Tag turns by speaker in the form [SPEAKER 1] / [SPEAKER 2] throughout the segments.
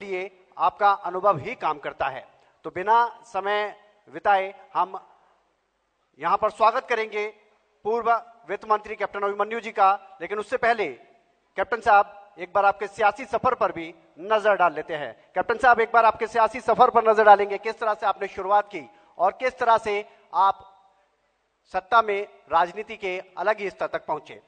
[SPEAKER 1] लिए आपका अनुभव ही काम करता है। तो बिना समय बिताए हम यहां पर स्वागत करेंगे पूर्व वित्त मंत्री कैप्टन अभिमन्यु जी का। लेकिन उससे पहले कैप्टन साहब एक बार आपके सियासी सफर पर भी नजर डाल लेते हैं। कैप्टन साहब एक बार आपके सियासी सफर पर नजर डालेंगे, किस तरह से आपने शुरुआत की और किस तरह से आप सत्ता में राजनीति के अलग ही स्तर तक पहुंचे।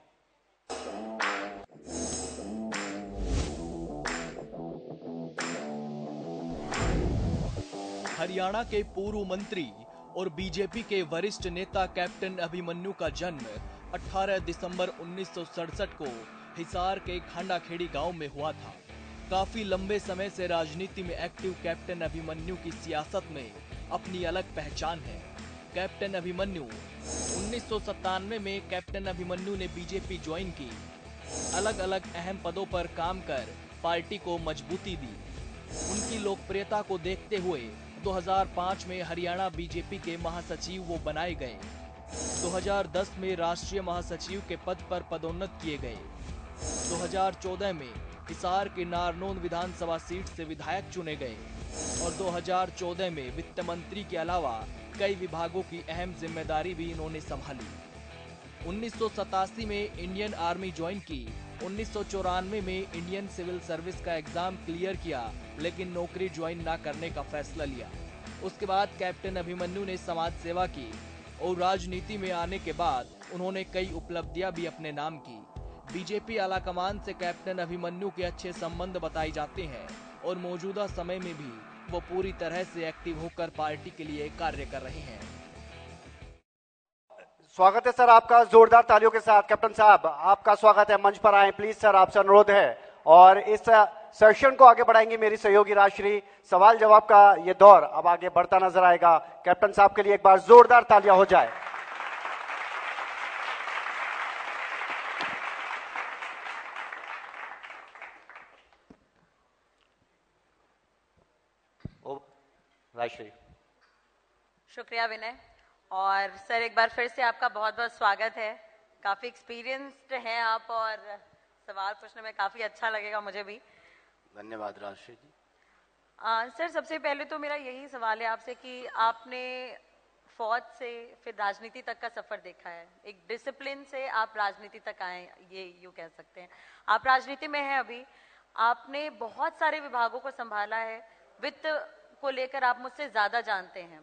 [SPEAKER 2] हरियाणा के पूर्व मंत्री और बीजेपी के वरिष्ठ नेता कैप्टन अभिमन्यु का जन्म 18 दिसंबर 1967 को हिसार के खांडाखेड़ी गांव में हुआ था। काफी लंबे समय से राजनीति में एक्टिव कैप्टन अभिमन्यु की सियासत में अपनी अलग पहचान है। कैप्टन अभिमन्यु 1997 में कैप्टन अभिमन्यु ने बीजेपी ज्वाइन की। अलग अलग अहम पदों पर काम कर पार्टी को मजबूती दी। उनकी लोकप्रियता को देखते हुए 2005 में हरियाणा बीजेपी के महासचिव वो बनाए गए। 2010 में राष्ट्रीय महासचिव के पद पर पदोन्नत किए गए। 2014 में हिसार के नारनौंद विधानसभा सीट से विधायक चुने गए और 2014 में वित्त मंत्री के अलावा कई विभागों की अहम जिम्मेदारी भी इन्होंने संभाली। 1987 में इंडियन आर्मी ज्वाइन की। 1994 में इंडियन सिविल सर्विस का एग्जाम क्लियर किया, लेकिन नौकरी ज्वाइन ना करने का फैसला लिया। उसके बाद कैप्टन अभिमन्यु ने समाज सेवा की और राजनीति में आने के बाद उन्होंने कई उपलब्धियां भी अपने नाम की। बीजेपी आलाकमान से कैप्टन अभिमन्यु के अच्छे संबंध बताए जाते हैं और मौजूदा समय में भी वो पूरी तरह से एक्टिव होकर पार्टी के लिए कार्य कर रहे हैं।
[SPEAKER 1] स्वागत है सर आपका जोरदार तालियों के साथ। कैप्टन साहब आपका स्वागत है, मंच पर आए प्लीज सर, आपसे अनुरोध है। और इस सेशन को आगे बढ़ाएंगे मेरी सहयोगी राजश्री। सवाल जवाब का ये दौर अब आगे बढ़ता नजर आएगा। कैप्टन साहब के लिए एक बार जोरदार तालियां हो जाए। राजश्री।
[SPEAKER 3] शुक्रिया विनय। और सर एक बार फिर से आपका बहुत बहुत स्वागत है। काफ़ी एक्सपीरियंस्ड हैं आप और सवाल पूछने में काफ़ी अच्छा लगेगा मुझे भी।
[SPEAKER 4] धन्यवाद राजश्री जी।
[SPEAKER 3] सर सबसे पहले तो मेरा यही सवाल है आपसे कि आपने फौज से फिर राजनीति तक का सफ़र देखा है। एक डिसिप्लिन से आप राजनीति तक आए, ये यूँ कह सकते हैं। आप राजनीति में हैं अभी, आपने बहुत सारे विभागों को संभाला है, वित्त को लेकर आप मुझसे ज़्यादा जानते हैं।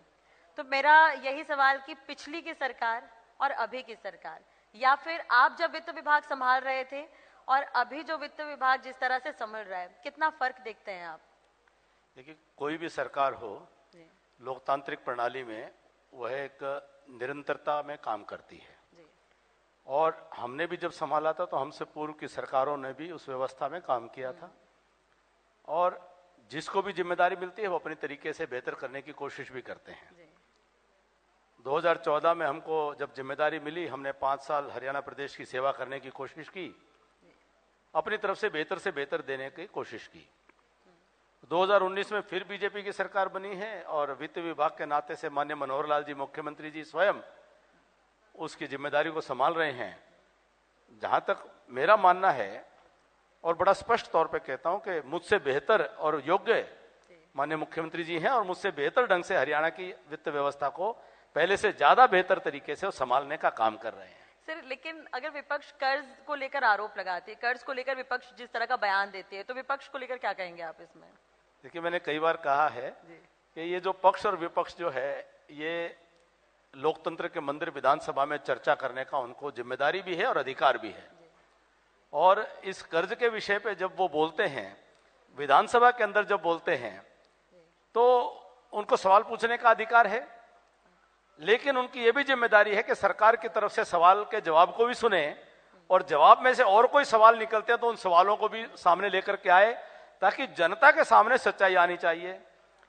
[SPEAKER 3] तो मेरा यही सवाल कि पिछली की सरकार और अभी की सरकार, या फिर आप जब वित्त विभाग संभाल रहे थे और अभी जो वित्त विभाग जिस तरह से संभल रहा है, कितना फर्क देखते हैं आप?
[SPEAKER 4] देखिए, कोई भी सरकार हो लोकतांत्रिक प्रणाली में वह एक निरंतरता में काम करती है और हमने भी जब संभाला था तो हमसे पूर्व की सरकारों ने भी उस व्यवस्था में काम किया था और जिसको भी जिम्मेदारी मिलती है वो अपने तरीके से बेहतर करने की कोशिश भी करते हैं। 2014 में हमको जब जिम्मेदारी मिली, हमने 5 साल हरियाणा प्रदेश की सेवा करने की कोशिश की, अपनी तरफ से बेहतर देने की कोशिश की। 2019 में फिर बीजेपी की सरकार बनी है और वित्त विभाग के नाते से माननीय मनोहर लाल जी मुख्यमंत्री जी स्वयं उसकी जिम्मेदारी को संभाल रहे हैं। जहां तक मेरा मानना है और बड़ा स्पष्ट तौर पे कहता हूं कि मुझसे बेहतर और योग्य माननीय मुख्यमंत्री जी हैं और मुझसे बेहतर ढंग से हरियाणा की वित्त व्यवस्था को पहले से ज्यादा बेहतर तरीके से संभालने का काम कर रहे हैं।
[SPEAKER 3] सर लेकिन अगर विपक्ष कर्ज को लेकर आरोप लगाते हैं, कर्ज को लेकर विपक्ष जिस तरह का बयान देते हैं, तो विपक्ष को लेकर क्या कहेंगे आप इसमें?
[SPEAKER 4] देखिए, मैंने कई बार कहा है कि ये जो पक्ष और विपक्ष जो है, ये लोकतंत्र के मंदिर विधानसभा में चर्चा करने का उनको जिम्मेदारी भी है और अधिकार भी है। और इस कर्ज के विषय पे जब वो बोलते हैं, विधानसभा के अंदर जब बोलते हैं, तो उनको सवाल पूछने का अधिकार है, लेकिन उनकी ये भी जिम्मेदारी है कि सरकार की तरफ से सवाल के जवाब को भी सुने और जवाब में से और कोई सवाल निकलते हैं तो उन सवालों को भी सामने लेकर के आए, ताकि जनता के सामने सच्चाई आनी चाहिए।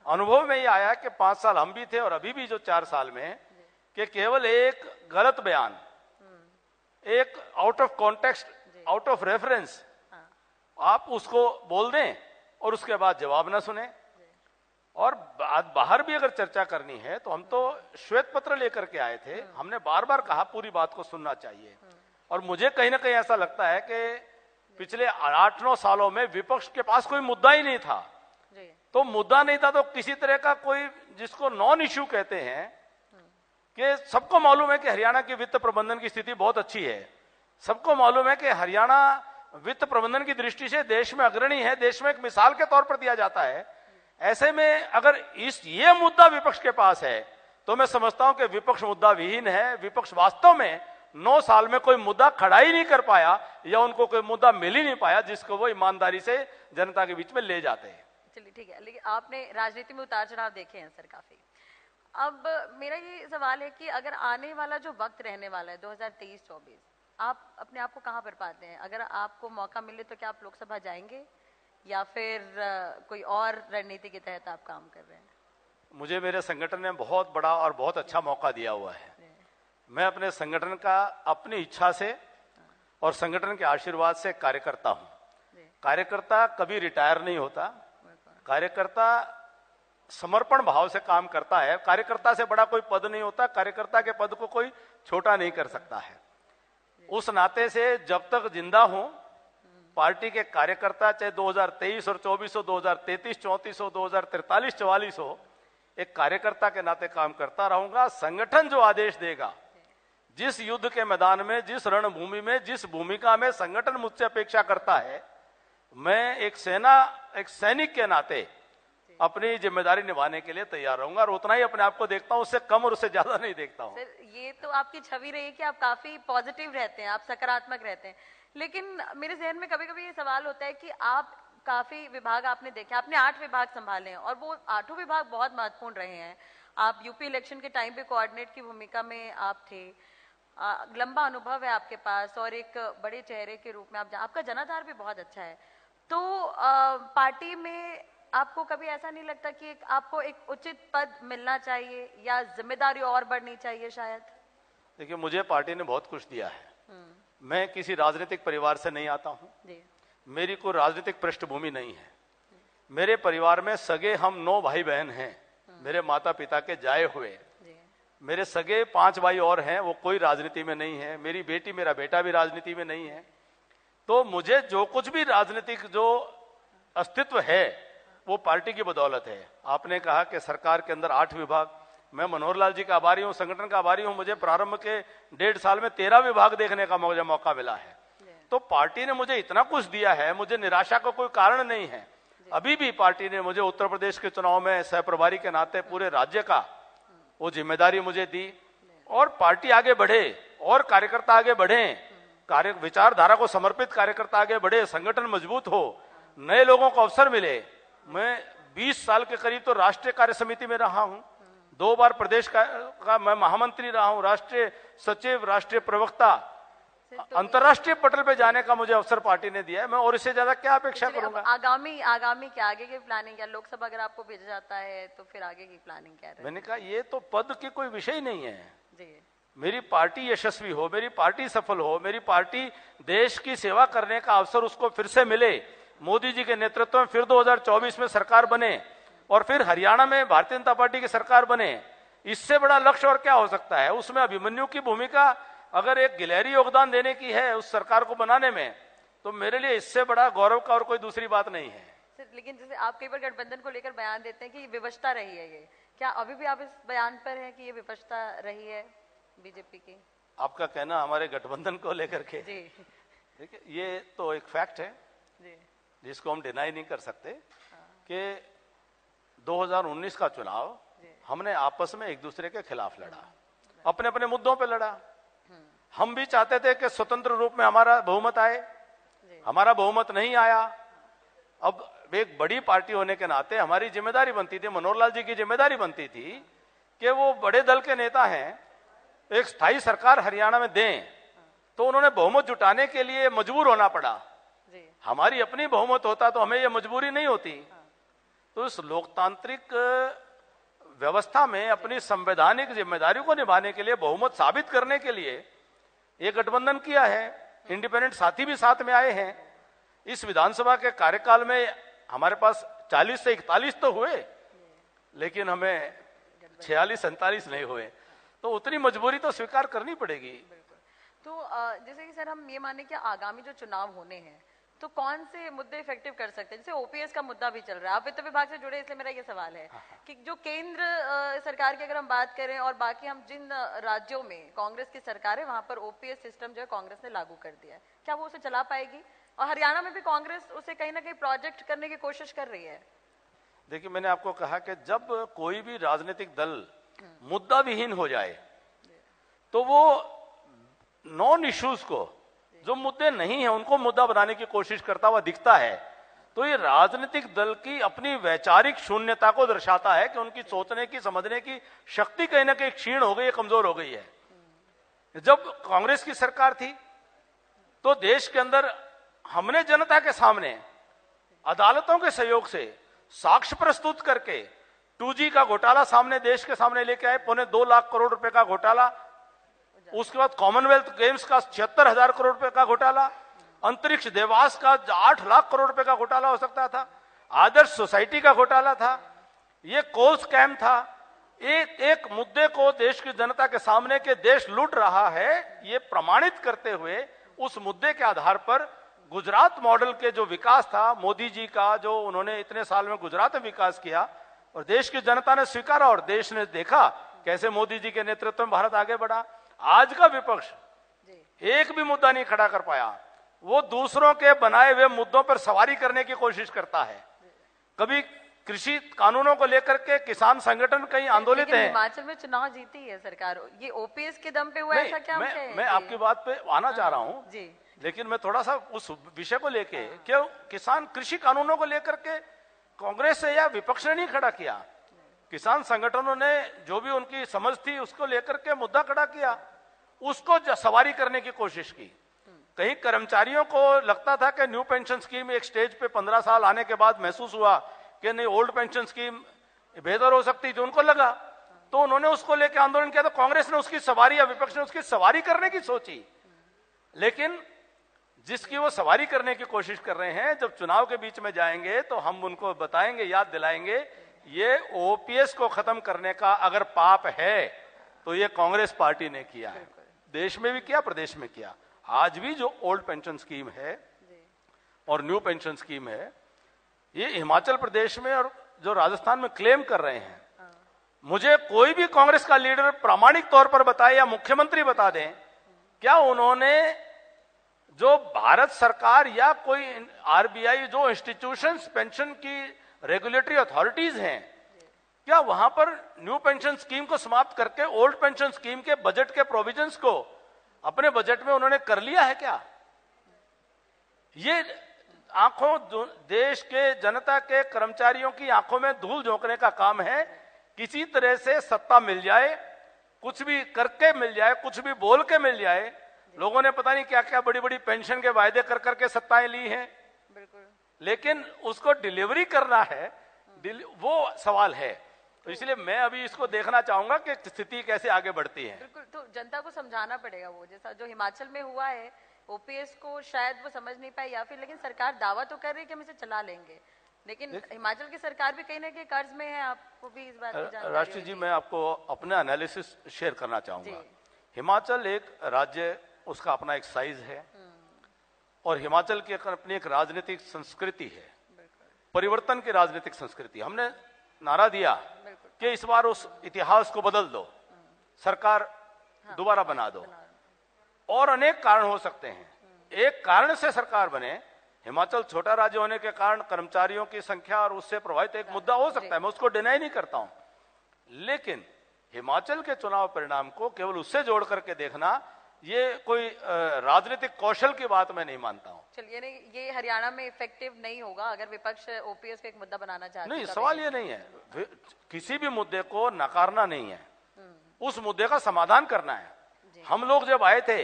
[SPEAKER 4] अनुभव में ये आया कि 5 साल हम भी थे और अभी भी जो 4 साल में, कि केवल एक गलत बयान, एक out of context, out of reference आप उसको बोल दें और उसके बाद जवाब ना सुने। और बाहर भी अगर चर्चा करनी है तो हम तो श्वेत पत्र लेकर के आए थे, हमने बार बार कहा पूरी बात को सुनना चाहिए। और मुझे कहीं ना कहीं ऐसा लगता है कि पिछले 8-9 सालों में विपक्ष के पास कोई मुद्दा ही नहीं था
[SPEAKER 3] जी।
[SPEAKER 4] तो मुद्दा नहीं था, तो किसी तरह का कोई जिसको नॉन इश्यू कहते हैं कि सबको मालूम है कि हरियाणा की वित्त प्रबंधन की स्थिति बहुत अच्छी है, सबको मालूम है कि हरियाणा वित्त प्रबंधन की दृष्टि से देश में अग्रणी है, देश में एक मिसाल के तौर पर दिया जाता है। ऐसे में अगर ये मुद्दा विपक्ष के पास है तो मैं समझता हूं कि विपक्ष मुद्दा विहीन है। विपक्ष वास्तव में 9 साल में कोई मुद्दा खड़ा ही नहीं कर पाया या उनको कोई मुद्दा मिल ही नहीं पाया जिसको वो ईमानदारी से जनता के बीच में ले जाते हैं।
[SPEAKER 3] चलिए ठीक है, लेकिन आपने राजनीति में उतार चढ़ाव देखे हैं सर काफी। अब मेरा ये सवाल है कि अगर आने वाला जो वक्त रहने वाला है 2023-24, आप अपने आप को कहाँ पर पाते हैं? अगर आपको मौका मिले तो क्या आप लोकसभा जाएंगे या फिर कोई और रणनीति के तहत आप काम कर रहे हैं?
[SPEAKER 4] मुझे मेरे संगठन ने बहुत बड़ा और बहुत अच्छा मौका दिया हुआ है। मैं अपने संगठन का अपनी इच्छा से और संगठन के आशीर्वाद से कार्यकर्ता हूं। कार्यकर्ता कभी रिटायर नहीं होता, कार्यकर्ता समर्पण भाव से काम करता है। कार्यकर्ता से बड़ा कोई पद नहीं होता, कार्यकर्ता के पद को कोई छोटा नहीं कर सकता है। उस नाते से जब तक जिंदा हूं, पार्टी के कार्यकर्ता चाहे 2023 और 24 हो, 2033, 34 हो, 2043, 44 हो, एक कार्यकर्ता के नाते काम करता रहूंगा। संगठन जो आदेश देगा, जिस युद्ध के मैदान में, जिस रणभूमि में, जिस भूमिका में संगठन मुझसे अपेक्षा करता है, मैं एक सैनिक के नाते अपनी जिम्मेदारी निभाने के लिए तैयार रहूंगा और उतना ही अपने आप को देखता हूं, उससे कम और उससे ज्यादा नहीं देखता हूं।
[SPEAKER 3] सर ये तो आपकी छवि रही कि आप काफी पॉजिटिव रहते हैं, आप सकारात्मक रहते हैं, लेकिन मेरे जहन में कभी कभी ये सवाल होता है कि आप काफी विभाग आपने देखे, आपने 8 विभाग संभाले हैं और वो 8 विभाग बहुत महत्वपूर्ण रहे हैं। आप यूपी इलेक्शन के टाइम पे कोऑर्डिनेट की भूमिका में आप थे, लंबा अनुभव है आपके पास और एक बड़े चेहरे के रूप में आपका जनाधार भी बहुत अच्छा है। तो पार्टी में आपको कभी ऐसा नहीं लगता कि आपको एक उचित पद मिलना चाहिए या जिम्मेदारी और बढ़नी चाहिए शायद?
[SPEAKER 4] देखिए, मुझे पार्टी ने बहुत कुछ दिया है। मैं किसी राजनीतिक परिवार से नहीं आता हूं, मेरी कोई राजनीतिक पृष्ठभूमि नहीं है। मेरे परिवार में सगे हम 9 भाई बहन हैं, मेरे माता पिता के जाए हुए। मेरे सगे 5 भाई और हैं, वो कोई राजनीति में नहीं है। मेरी बेटी, मेरा बेटा भी राजनीति में नहीं है। तो मुझे जो कुछ भी राजनीतिक जो अस्तित्व है वो पार्टी की बदौलत है। आपने कहा कि सरकार के अंदर 8 विभाग, मैं मनोहर लाल जी का आभारी हूं, संगठन का आभारी हूं। मुझे प्रारंभ के 1.5 साल में 13 विभाग देखने का मुझे मौका मिला है। तो पार्टी ने मुझे इतना कुछ दिया है, मुझे निराशा का कोई कारण नहीं है। अभी भी पार्टी ने मुझे उत्तर प्रदेश के चुनाव में सहप्रभारी के नाते पूरे राज्य का वो जिम्मेदारी मुझे दी और पार्टी आगे बढ़े और कार्यकर्ता आगे बढ़े, विचारधारा को समर्पित कार्यकर्ता आगे बढ़े, संगठन मजबूत हो, नए लोगों को अवसर मिले। मैं 20 साल के करीब तो राष्ट्रीय कार्य समिति में रहा हूं, 2 बार प्रदेश का मैं महामंत्री रहा हूं, राष्ट्रीय सचिव, राष्ट्रीय प्रवक्ता। अंतर्राष्ट्रीय पटल पे जाने का मुझे अवसर पार्टी ने दिया है, मैं और इससे ज्यादा क्या अपेक्षा करूंगा?
[SPEAKER 3] आगामी क्या, आगे की प्लानिंग क्या? लोकसभा अगर आपको भेजा जाता है तो फिर आगे की प्लानिंग क्या है?
[SPEAKER 4] मैंने कहा ये तो पद की कोई विषय नहीं है
[SPEAKER 3] जी।
[SPEAKER 4] मेरी पार्टी यशस्वी हो, मेरी पार्टी सफल हो, मेरी पार्टी देश की सेवा करने का अवसर उसको फिर से मिले, मोदी जी के नेतृत्व में फिर 2024 में सरकार बने और फिर हरियाणा में भारतीय जनता पार्टी की सरकार बने, इससे बड़ा लक्ष्य और क्या हो सकता है? उसमें अभिमन्यु की भूमिका अगर एक गिलहरी योगदान देने की है उस सरकार को बनाने में, तो मेरे लिए इससे बड़ा गौरव का और कोई दूसरी बात नहीं है।
[SPEAKER 3] लेकिन जैसे आप कई बार गठबंधन को लेकर बयान देते हैं कि विवशता रही है, ये क्या अभी भी आप इस बयान पर हैं कि ये विवशता रही है बीजेपी की?
[SPEAKER 4] आपका कहना हमारे गठबंधन को लेकर के,
[SPEAKER 3] जी
[SPEAKER 4] देखिए ये तो एक फैक्ट है
[SPEAKER 3] जी,
[SPEAKER 4] जिसको हम डिनाई नहीं कर सकते कि 2019 का चुनाव हमने आपस में एक दूसरे के खिलाफ लड़ा, अपने अपने मुद्दों पे लड़ा। हम भी चाहते थे कि स्वतंत्र रूप में हमारा बहुमत आए, हमारा बहुमत नहीं आया। अब एक बड़ी पार्टी होने के नाते हमारी जिम्मेदारी बनती थी, मनोहर लाल जी की जिम्मेदारी बनती थी कि वो बड़े दल के नेता हैं, एक स्थायी सरकार हरियाणा में दें, तो उन्होंने बहुमत जुटाने के लिए मजबूर होना पड़ा। हमारी अपनी बहुमत होता तो हमें ये मजबूरी नहीं होती। तो इस लोकतांत्रिक व्यवस्था में अपनी संवैधानिक जिम्मेदारी को निभाने के लिए, बहुमत साबित करने के लिए ये गठबंधन किया है। इंडिपेंडेंट साथी भी साथ में आए हैं। इस विधानसभा के कार्यकाल में हमारे पास 40 से 41 तो हुए, लेकिन हमें 46-47 नहीं हुए, तो उतनी मजबूरी तो स्वीकार करनी पड़ेगी।
[SPEAKER 3] तो जैसे कि सर हम ये माने कि आगामी जो चुनाव होने हैं तो कौन से मुद्दे इफेक्टिव कर सकते हैं? जैसे ओपीएस का मुद्दा भी चल रहा है, आप वित्त विभाग से जुड़े, इसलिए मेरा ये सवाल है कि जो केंद्र सरकार की अगर हम बात करें और बाकी हम जिन राज्यों में कांग्रेस की सरकार है वहां पर ओपीएस सिस्टम जो है कांग्रेस ने लागू कर दिया है, क्या वो उसे चला पाएगी? और हरियाणा में भी कांग्रेस उसे कहीं ना कहीं प्रोजेक्ट करने की कोशिश कर रही है।
[SPEAKER 4] देखिए, मैंने आपको कहा कि जब कोई भी राजनीतिक दल मुद्दा विहीन हो जाए तो वो नॉन इश्यूज को, जो मुद्दे नहीं है उनको मुद्दा बनाने की कोशिश करता हुआ दिखता है, तो ये राजनीतिक दल की अपनी वैचारिक शून्यता को दर्शाता है कि उनकी सोचने की, समझने की शक्ति कहीं ना कहीं क्षीण हो गई है, कमजोर हो गई है। जब कांग्रेस की सरकार थी तो देश के अंदर हमने जनता के सामने अदालतों के सहयोग से साक्ष्य प्रस्तुत करके 2G का घोटाला सामने, देश के सामने लेके आए, 2.25 लाख करोड़ रुपए का घोटाला। उसके बाद कॉमनवेल्थ गेम्स का 76,000 करोड़ रुपए का घोटाला, अंतरिक्ष देवास का 8 लाख करोड़ रुपए का घोटाला हो सकता था, आदर्श सोसाइटी का घोटाला था, ये कोल स्कैम था। एक मुद्दे को देश की जनता के सामने के देश लूट रहा है, ये प्रमाणित करते हुए उस मुद्दे के आधार पर गुजरात मॉडल के जो विकास था, मोदी जी का जो उन्होंने इतने साल में गुजरात में विकास किया और देश की जनता ने स्वीकारा और देश ने देखा कैसे मोदी जी के नेतृत्व में भारत आगे बढ़ा। आज का विपक्ष एक भी मुद्दा नहीं खड़ा कर पाया, वो दूसरों के बनाए हुए मुद्दों पर सवारी करने की कोशिश करता है। कभी कृषि कानूनों को लेकर के किसान संगठन कहीं आंदोलित हैं।
[SPEAKER 3] हिमाचल में चुनाव जीती है सरकार, ये ओपीएस के दम पे हुआ ऐसा क्या?
[SPEAKER 4] मैं आपकी बात पे आना चाह रहा हूं
[SPEAKER 3] जी,
[SPEAKER 4] लेकिन मैं थोड़ा सा उस विषय को लेके, क्यों किसान कृषि कानूनों को लेकर के कांग्रेस से या विपक्ष ने नहीं खड़ा किया, किसान संगठनों ने जो भी उनकी समझ थी उसको लेकर के मुद्दा खड़ा किया, उसको सवारी करने की कोशिश की। कहीं कर्मचारियों को लगता था कि न्यू पेंशन स्कीम एक स्टेज पे 15 साल आने के बाद महसूस हुआ कि नहीं, ओल्ड पेंशन स्कीम बेहतर हो सकती, जो उनको लगा तो उन्होंने उसको लेकर आंदोलन किया। तो कांग्रेस ने उसकी सवारी या विपक्ष ने उसकी सवारी करने की सोची, लेकिन जिसकी वो सवारी करने की कोशिश कर रहे हैं, जब चुनाव के बीच में जाएंगे तो हम उनको बताएंगे, याद दिलाएंगे, ये ओपीएस को खत्म करने का अगर पाप है तो ये कांग्रेस पार्टी ने किया है, देश में भी किया, प्रदेश में किया। आज भी जो ओल्ड पेंशन स्कीम है और न्यू पेंशन स्कीम है, ये हिमाचल प्रदेश में और जो राजस्थान में क्लेम कर रहे हैं, मुझे कोई भी कांग्रेस का लीडर प्रामाणिक तौर पर बताए या मुख्यमंत्री बता दें, क्या उन्होंने जो भारत सरकार या कोई आरबीआई जो इंस्टीट्यूशंस पेंशन की रेगुलेटरी अथॉरिटीज हैं, क्या वहां पर न्यू पेंशन स्कीम को समाप्त करके ओल्ड पेंशन स्कीम के बजट के प्रोविजंस को अपने बजट में उन्होंने कर लिया है क्या? ये आंखों, देश के जनता के कर्मचारियों की आंखों में धूल झोंकने का काम है। किसी तरह से सत्ता मिल जाए, कुछ भी करके मिल जाए, कुछ भी बोल के मिल जाए। लोगों ने पता नहीं क्या क्या बड़ी बड़ी पेंशन के वायदे कर करके सत्ताएं ली हैं, लेकिन उसको डिलीवरी करना है, वो सवाल है। तो इसलिए मैं अभी इसको देखना चाहूंगा कि स्थिति कैसे आगे बढ़ती है।
[SPEAKER 3] बिल्कुल, तो जनता को समझाना पड़ेगा, वो जैसा जो हिमाचल में हुआ है, ओपीएस को शायद वो समझ नहीं पाई या फिर, लेकिन सरकार दावा तो कर रही है कि हम इसे चला लेंगे, लेकिन हिमाचल की सरकार भी कहीं ना कहीं कर्ज में है। आपको भी इस बात की जानकारी
[SPEAKER 4] राष्ट्रीय जी, मैं आपको अपना एनालिसिस शेयर करना चाहूंगा। हिमाचल एक राज्य, उसका अपना एक साइज है और हिमाचल की अपनी एक राजनीतिक संस्कृति है, परिवर्तन की राजनीतिक संस्कृति। हमने नारा दिया कि इस बार उस इतिहास को बदल दो, सरकार दोबारा बना दो, और अनेक कारण हो सकते हैं। एक कारण से सरकार बने, हिमाचल छोटा राज्य होने के कारण कर्मचारियों की संख्या और उससे प्रभावित एक मुद्दा हो सकता है, मैं उसको डिनाई नहीं करता हूं, लेकिन हिमाचल के चुनाव परिणाम को केवल उससे जोड़ करके देखना, ये कोई राजनीतिक कौशल की बात मैं नहीं मानता हूं।
[SPEAKER 3] चलिए, नहीं, ये हरियाणा में इफेक्टिव नहीं होगा अगर विपक्ष ओपीएस को एक मुद्दा बनाना चाहते
[SPEAKER 4] नहीं, सवाल ये नहीं है, किसी भी मुद्दे को नकारना नहीं है, उस मुद्दे का समाधान करना है। हम लोग जब आए थे,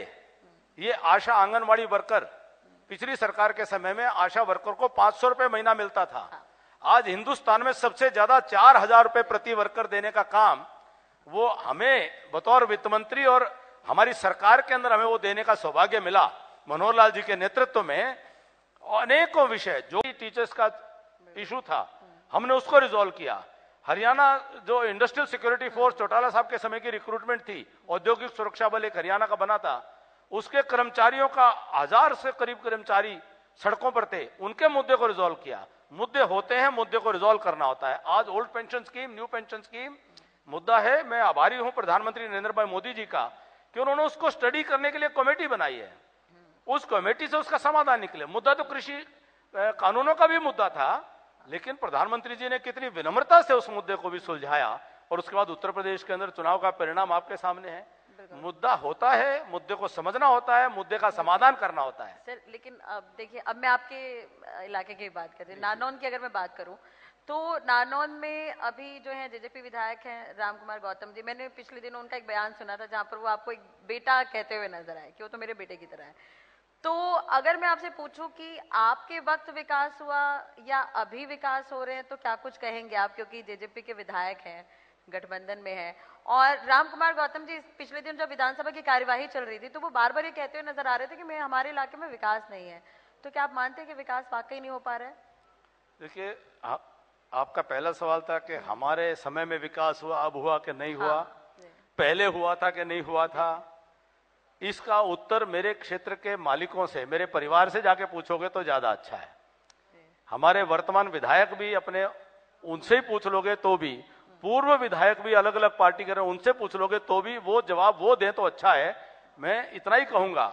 [SPEAKER 4] ये आशा आंगनवाड़ी वर्कर, पिछली सरकार के समय में आशा वर्कर को 500 रुपए महीना मिलता था। आज हिंदुस्तान में सबसे ज्यादा 4,000 रुपए प्रति वर्कर देने का काम वो हमें बतौर वित्त मंत्री और हमारी सरकार के अंदर हमें वो देने का सौभाग्य मिला। मनोहर लाल जी के नेतृत्व में अनेकों विषय, जो टीचर्स का इशू था, हमने उसको रिजॉल्व किया। हरियाणा जो इंडस्ट्रियल सिक्योरिटी फोर्स चौटाला साहब के समय की रिक्रूटमेंट थी, औद्योगिक सुरक्षा बल एक हरियाणा का बना था, उसके कर्मचारियों का 1000 से करीब कर्मचारी सड़कों पर थे, उनके मुद्दे को रिजॉल्व किया। मुद्दे होते हैं, मुद्दे को रिजॉल्व करना होता है। आज old pension scheme, new pension scheme मुद्दा है। मैं आभारी हूं प्रधानमंत्री नरेंद्र भाई मोदी जी का कि उन्होंने उसको स्टडी करने के लिए कमेटी बनाई है। उस कमेटी से उसका समाधान निकले। मुद्दा तो कृषि कानूनों का भी मुद्दा था, लेकिन प्रधानमंत्री जी ने कितनी विनम्रता से उस मुद्दे को भी सुलझाया। और उसके बाद उत्तर प्रदेश के अंदर चुनाव का परिणाम आपके सामने है। मुद्दा होता है, मुद्दे को समझना होता है, मुद्दे का समाधान करना होता है।
[SPEAKER 3] सर लेकिन अब देखिए, अब मैं आपके इलाके की बात कर रही हूँ, नानौन की अगर मैं बात करूँ तो नानौन में अभी जो है जेजेपी विधायक हैं राम कुमार गौतम जी, मैंने पिछले दिनों उनका एक बयान सुना था जहां पर वो आपको एक बेटा कहते हुए नजर आए कि वो तो मेरे बेटे की तरह है। तो अगर मैं आपसे पूछूं कि आपके वक्त विकास हुआ या अभी विकास हो रहे हैं तो क्या कुछ कहेंगे आप, क्योंकि जेजेपी के विधायक हैं, गठबंधन में है। और राम कुमार गौतम जी पिछले दिन जब विधानसभा की कार्यवाही चल रही थी तो वो बार बार ये कहते हुए नजर आ रहे थे कि मैं हमारे इलाके में विकास नहीं है। तो क्या आप मानते हैं कि विकास वाकई नहीं हो पा रहा है?
[SPEAKER 4] देखिए, आपका पहला सवाल था कि हमारे समय में विकास हुआ, अब हुआ कि नहीं हुआ, पहले हुआ था कि नहीं हुआ था। इसका उत्तर मेरे क्षेत्र के मालिकों से, मेरे परिवार से जाके पूछोगे तो ज्यादा अच्छा है। हमारे वर्तमान विधायक भी अपने, उनसे ही पूछ लोगे तो भी, पूर्व विधायक भी अलग अलग पार्टी के रहे, उनसे पूछ लोगे तो भी वो जवाब वो दें तो अच्छा है। मैं इतना ही कहूंगा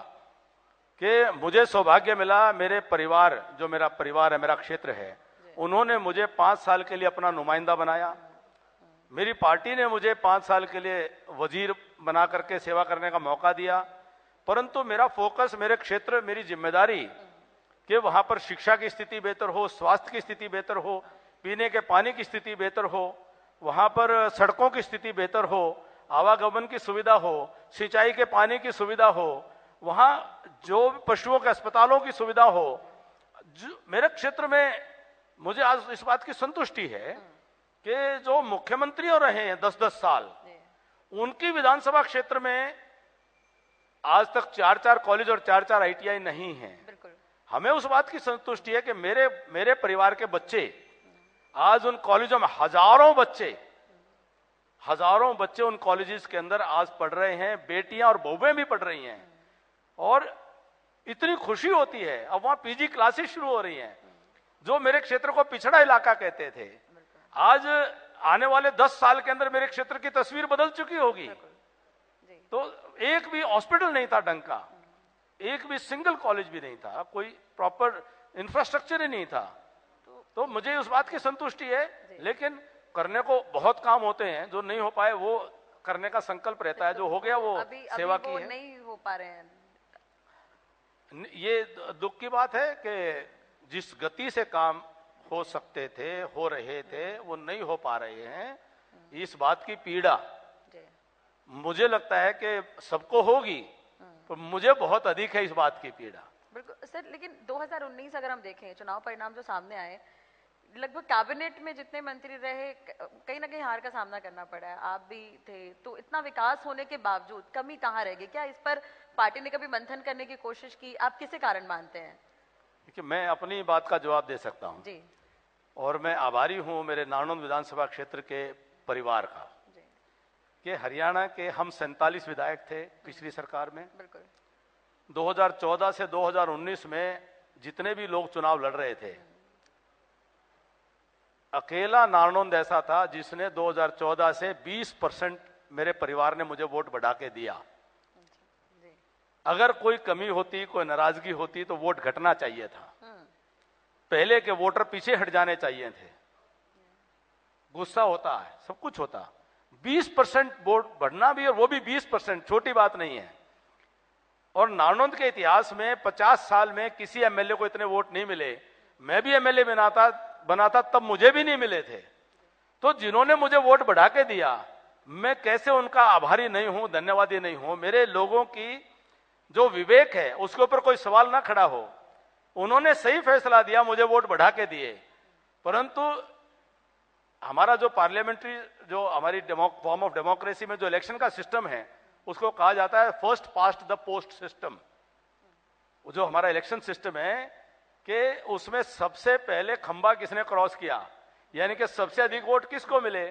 [SPEAKER 4] कि मुझे सौभाग्य मिला, मेरे परिवार, जो मेरा परिवार है, मेरा क्षेत्र है, उन्होंने मुझे 5 साल के लिए अपना नुमाइंदा बनाया। मेरी पार्टी ने मुझे 5 साल के लिए वजीर बना करके सेवा करने का मौका दिया। परंतु मेरा फोकस, मेरे क्षेत्र, मेरी जिम्मेदारी कि वहां पर शिक्षा की स्थिति बेहतर हो, स्वास्थ्य की स्थिति बेहतर हो, पीने के पानी की स्थिति बेहतर हो, वहां पर सड़कों की स्थिति बेहतर हो, आवागमन की सुविधा हो, सिंचाई के पानी की सुविधा हो, वहां जो पशुओं के अस्पतालों की सुविधा हो। मेरे क्षेत्र में मुझे आज इस बात की संतुष्टि है कि जो मुख्यमंत्री हो रहे हैं 10-10 साल, उनकी विधानसभा क्षेत्र में आज तक 4-4 कॉलेज और 4-4 ITI नहीं है। हमें उस बात की संतुष्टि है कि मेरे परिवार के बच्चे आज उन कॉलेजों में, हजारों बच्चे उन कॉलेजेस के अंदर आज पढ़ रहे हैं। बेटियां और बहुएं भी पढ़ रही हैं और इतनी खुशी होती है। अब वहां PG क्लासेस शुरू हो रही हैं। जो मेरे क्षेत्र को पिछड़ा इलाका कहते थे, आज आने वाले 10 साल के अंदर मेरे क्षेत्र की तस्वीर बदल चुकी होगी। तो एक भी हॉस्पिटल नहीं था ढंग का, एक भी सिंगल कॉलेज भी नहीं था, कोई प्रॉपर इंफ्रास्ट्रक्चर ही नहीं था। तो मुझे उस बात की संतुष्टि है, लेकिन करने को बहुत काम होते हैं। जो नहीं हो पाए वो करने का संकल्प रहता है, जो हो गया वो सेवा की है।
[SPEAKER 3] नहीं हो पा रहे हैं,
[SPEAKER 4] ये दुख की बात है कि जिस गति से काम हो सकते थे, हो रहे थे, वो नहीं हो पा रहे हैं। इस बात की पीड़ा मुझे लगता है कि सबको होगी, तो मुझे बहुत अधिक है इस बात की पीड़ा।
[SPEAKER 3] बिल्कुल सर। लेकिन 2019 अगर हम देखें, चुनाव परिणाम जो सामने आए, लगभग कैबिनेट में जितने मंत्री रहे, कहीं ना कहीं हार का सामना करना पड़ा है, आप भी थे। तो इतना विकास होने के बावजूद कमी कहाँ रह गई? क्या इस पर पार्टी ने कभी मंथन करने की कोशिश की? आप किसे कारण मानते हैं?
[SPEAKER 4] देखिए, मैं अपनी बात का जवाब दे सकता हूं
[SPEAKER 3] जी।
[SPEAKER 4] और मैं आभारी हूं मेरे नानौन विधानसभा क्षेत्र के परिवार का कि हरियाणा के हम 47 विधायक थे पिछली सरकार में।
[SPEAKER 3] बिल्कुल।
[SPEAKER 4] 2014 से 2019 में जितने भी लोग चुनाव लड़ रहे थे, अकेला नारनौंद ऐसा था जिसने 2014 से 20% मेरे परिवार ने मुझे वोट बढ़ा के दिया। अगर कोई कमी होती, कोई नाराजगी होती तो वोट घटना चाहिए था। पहले के वोटर पीछे हट जाने चाहिए थे। गुस्सा होता है, सब कुछ होता। 20% वोट बढ़ना भी, और वो भी 20%, छोटी बात नहीं है। और नारनौंद के इतिहास में 50 साल में किसी एमएलए को इतने वोट नहीं मिले। मैं भी एमएलए बना था तब मुझे भी नहीं मिले थे। तो जिन्होंने मुझे वोट बढ़ा के दिया, मैं कैसे उनका आभारी नहीं हूं, धन्यवादी नहीं हूं। मेरे लोगों की जो विवेक है उसके ऊपर कोई सवाल ना खड़ा हो। उन्होंने सही फैसला दिया, मुझे वोट बढ़ा के दिए। परंतु हमारा जो पार्लियामेंट्री, जो हमारी फॉर्म ऑफ डेमोक्रेसी में जो इलेक्शन का सिस्टम है, उसको कहा जाता है first past the post system. जो हमारा इलेक्शन सिस्टम है कि उसमें सबसे पहले खंबा किसने क्रॉस किया, यानी कि सबसे अधिक वोट किसको मिले।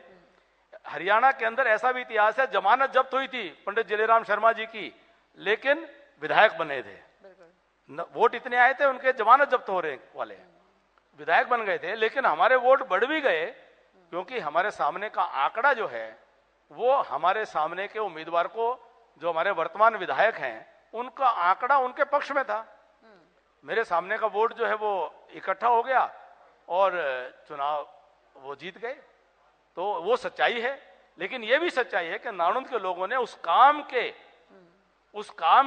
[SPEAKER 4] हरियाणा के अंदर ऐसा भी इतिहास है, जमानत जब्त हुई थी पंडित जिलेराम शर्मा जी की, लेकिन विधायक बने थे, वोट इतने आए थे उनके जमानत जब्त हो रहे वाले विधायक बन गए थे, लेकिन हमारे वोट बढ़ भी गए क्योंकि हमारे सामने का आंकड़ा जो है वो हमारे सामने के उम्मीदवार को, जो हमारे वर्तमान विधायक हैं, उनका आंकड़ा उनके पक्ष में था। मेरे सामने का वोट जो है वो इकट्ठा हो गया और चुनाव वो जीत गए। तो वो सच्चाई है, लेकिन ये भी सच्चाई है कि नालंदा के लोगों ने उस काम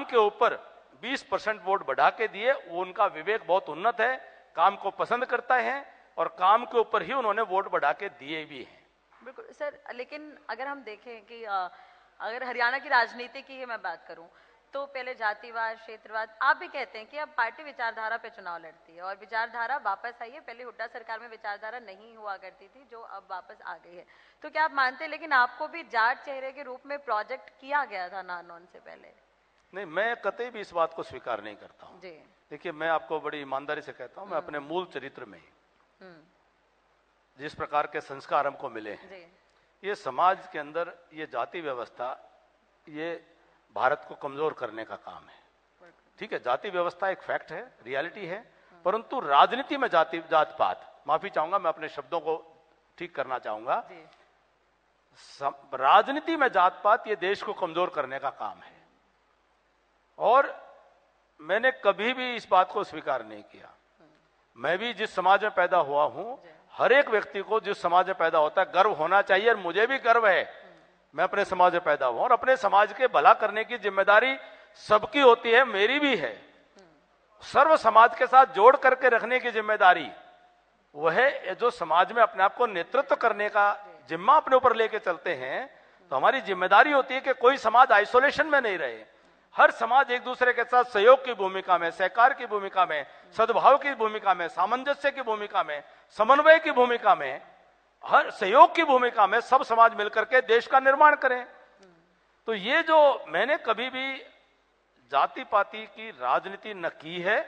[SPEAKER 4] के ऊपर 20% वोट बढ़ा के दिए। वो उनका विवेक बहुत उन्नत है, काम को पसंद करता है और काम के ऊपर ही उन्होंने वोट बढ़ा के दिए भी हैं।
[SPEAKER 3] बिल्कुल सर, लेकिन अगर हम देखें कि अगर हरियाणा की राजनीति की ही मैं बात करूं तो पहले जातिवाद, क्षेत्रवाद, आप भी कहते हैं कि अब पार्टी विचारधारा पे चुनाव लड़ती है और विचारधारा वापस आई है। पहले हुड्डा सरकार में विचारधारा नहीं हुआ करती थी जो अब वापस आ गई है। तो क्या आप मानते हैं, लेकिन आपको भी जाट चेहरे के रूप में प्रोजेक्ट किया गया था नारनौल से पहले?
[SPEAKER 4] नहीं, मैं कतई भी इस बात को स्वीकार नहीं करता हूँ। देखिए, मैं आपको बड़ी ईमानदारी से कहता हूँ, मैं अपने मूल चरित्र में जिस प्रकार के संस्कार हमको मिले हैं, ये समाज के अंदर ये जाति व्यवस्था ये भारत को कमजोर करने का काम है। ठीक है, जाति व्यवस्था एक फैक्ट है, रियलिटी है, परंतु राजनीति में जात पात, माफी चाहूंगा, मैं अपने शब्दों को ठीक करना चाहूंगा, राजनीति में जात पात ये देश को कमजोर करने का काम है। और मैंने कभी भी इस बात को स्वीकार नहीं किया। मैं भी जिस समाज में पैदा हुआ हूं, हर एक व्यक्ति को जिस समाज में पैदा होता है गर्व होना चाहिए, और मुझे भी गर्व है, मैं अपने समाज में पैदा हुआ और अपने समाज के भला करने की जिम्मेदारी सबकी होती है, मेरी भी है। सर्व समाज के साथ जोड़ करके रखने की जिम्मेदारी वह है जो समाज में अपने आप को नेतृत्व करने का जिम्मा अपने ऊपर लेके चलते हैं। तो हमारी जिम्मेदारी होती है कि कोई समाज आइसोलेशन में नहीं रहे, हर समाज एक दूसरे के साथ सहयोग की भूमिका में, सहकार की भूमिका में, सद्भाव की भूमिका में, सामंजस्य की भूमिका में, समन्वय की भूमिका में, हर सहयोग की भूमिका में सब समाज मिलकर के देश का निर्माण करें। तो ये जो मैंने कभी भी जाति पाति की राजनीति न की है,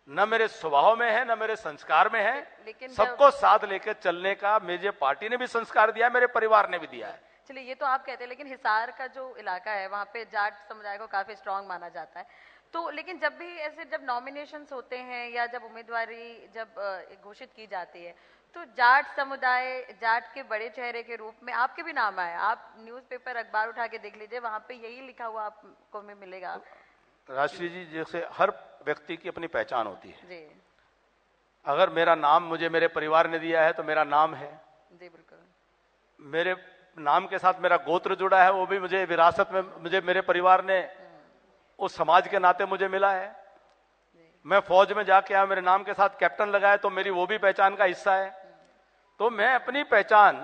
[SPEAKER 4] न मेरे स्वभाव में है, न मेरे संस्कार में है।
[SPEAKER 3] लेकिन
[SPEAKER 4] सबको साथ लेकर चलने का मुझे पार्टी ने भी संस्कार दिया है, मेरे परिवार ने भी दिया है।
[SPEAKER 3] चलिए, ये तो आप कहते हैं, लेकिन हिसार का जो इलाका है वहाँ पे जाट समुदाय को काफी स्ट्रांग माना जाता है। तो लेकिन जब भी ऐसे जब नॉमिनेशंस होते हैं या जब उम्मीदवारी जब घोषित की जाती है तो जाट समुदाय, जाट के बड़े चेहरे के रूप में आपके भी नाम आए। आप न्यूज़पेपर, अखबार उठा के देख लीजिए, वहाँ पे यही लिखा हुआ आपको में मिलेगा।
[SPEAKER 4] राष्ट्रीय जी, जैसे हर व्यक्ति की अपनी पहचान होती है
[SPEAKER 3] जी।
[SPEAKER 4] अगर मेरा नाम मुझे मेरे परिवार ने दिया है तो मेरा नाम है।
[SPEAKER 3] जी बिल्कुल।
[SPEAKER 4] मेरे नाम के साथ मेरा गोत्र जुड़ा है, वो भी मुझे विरासत में मुझे मेरे परिवार ने उस समाज के नाते मुझे मिला है। मैं फौज में जाके आया, मेरे नाम के साथ कैप्टन लगाया तो मेरी वो भी पहचान का हिस्सा है। तो मैं अपनी पहचान,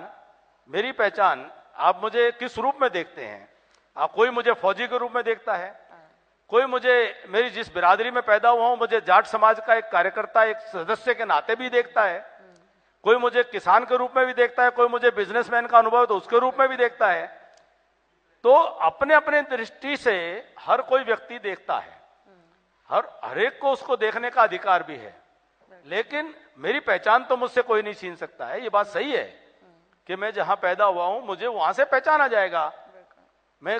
[SPEAKER 4] मेरी पहचान, आप मुझे किस रूप में देखते हैं? आप कोई मुझे फौजी के रूप में देखता है, कोई मुझे मेरी जिस बिरादरी में पैदा हुआ हूं मुझे जाट समाज का एक कार्यकर्ता, एक सदस्य के नाते भी देखता है, कोई मुझे किसान के रूप में भी देखता है, कोई मुझे बिजनेसमैन का अनुभव है तो उसके रूप में भी देखता है। तो अपने अपने दृष्टि से हर कोई व्यक्ति देखता है, हर एक को उसको देखने का अधिकार भी है, लेकिन मेरी पहचान तो मुझसे कोई नहीं छीन सकता है। ये बात सही है कि मैं जहां पैदा हुआ हूं मुझे वहां से पहचाना जाएगा। मैं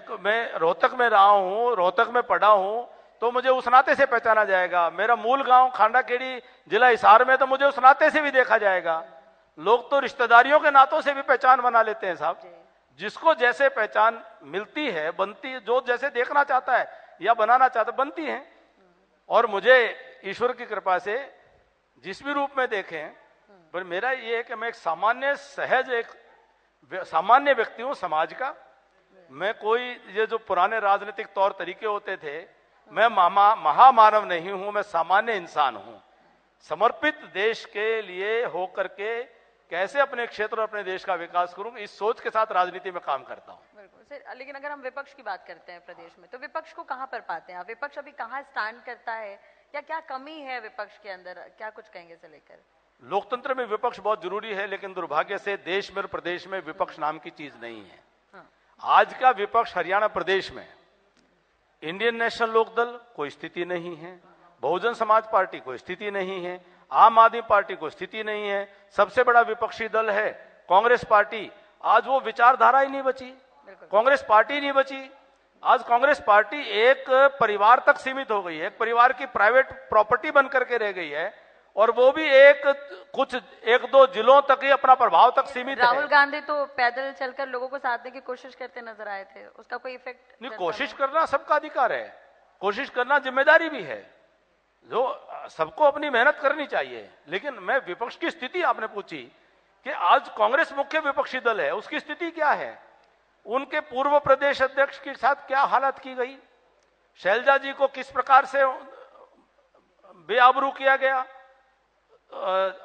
[SPEAKER 4] रोहतक में रहा हूं, रोहतक में पढ़ा हूं तो मुझे उस नाते से पहचाना जाएगा। मेरा मूल गांव खांडाखेड़ी जिला हिसार में तो मुझे उस नाते से भी देखा जाएगा। लोग तो रिश्तेदारियों के नातों से भी पहचान बना लेते हैं साहब। जिसको जैसे पहचान मिलती है, बनती है, जो जैसे देखना चाहता है या बनाना चाहता है, बनती है। और मुझे ईश्वर की कृपा से जिस भी रूप में देखें, पर मेरा ये है कि मैं एक सामान्य सहज एक सामान्य व्यक्ति हूं समाज का। मैं कोई ये जो पुराने राजनीतिक तौर तरीके होते थे, मैं महामानव नहीं हूं, मैं सामान्य इंसान हूं। समर्पित देश के लिए होकर के कैसे अपने क्षेत्र और अपने देश का विकास करूं, इस सोच के साथ राजनीति में काम करता हूं।
[SPEAKER 3] बिल्कुल सर, लेकिन अगर हम विपक्ष की बात करते हैं प्रदेश में, तो विपक्ष को कहां पर पाते हैं आप? विपक्ष अभी कहां स्टैंड करता है या क्या कमी है विपक्ष के अंदर? क्या कुछ कहेंगे इसे लेकर?
[SPEAKER 4] लोकतंत्र में विपक्ष बहुत जरूरी है, लेकिन दुर्भाग्य से देश में और प्रदेश में विपक्ष नाम की चीज नहीं है। आज का विपक्ष हरियाणा प्रदेश में इंडियन नेशनल लोकदल कोई स्थिति नहीं है, बहुजन समाज पार्टी कोई स्थिति नहीं है, आम आदमी पार्टी कोई स्थिति नहीं है, सबसे बड़ा विपक्षी दल है कांग्रेस पार्टी। आज वो विचारधारा ही नहीं बची, कांग्रेस पार्टी नहीं बची। आज कांग्रेस पार्टी एक परिवार तक सीमित हो गई है, एक परिवार की प्राइवेट प्रॉपर्टी बन करके रह गई है, और वो भी एक दो जिलों तक ही अपना प्रभाव तक सीमित है।
[SPEAKER 3] राहुल गांधी तो पैदल चलकर लोगों को साधने की कोशिश करते नजर आए थे, उसका कोई इफेक्ट
[SPEAKER 4] नहीं, कोशिश करना सबका अधिकार है, कोशिश करना जिम्मेदारी भी है, जो सबको अपनी मेहनत करनी चाहिए। लेकिन मैं विपक्ष की स्थिति आपने पूछी कि आज कांग्रेस मुख्य विपक्षी दल है, उसकी स्थिति क्या है, उनके पूर्व प्रदेश अध्यक्ष के साथ क्या हालत की गई, शैलजा जी को किस प्रकार से बेआबरू किया गया,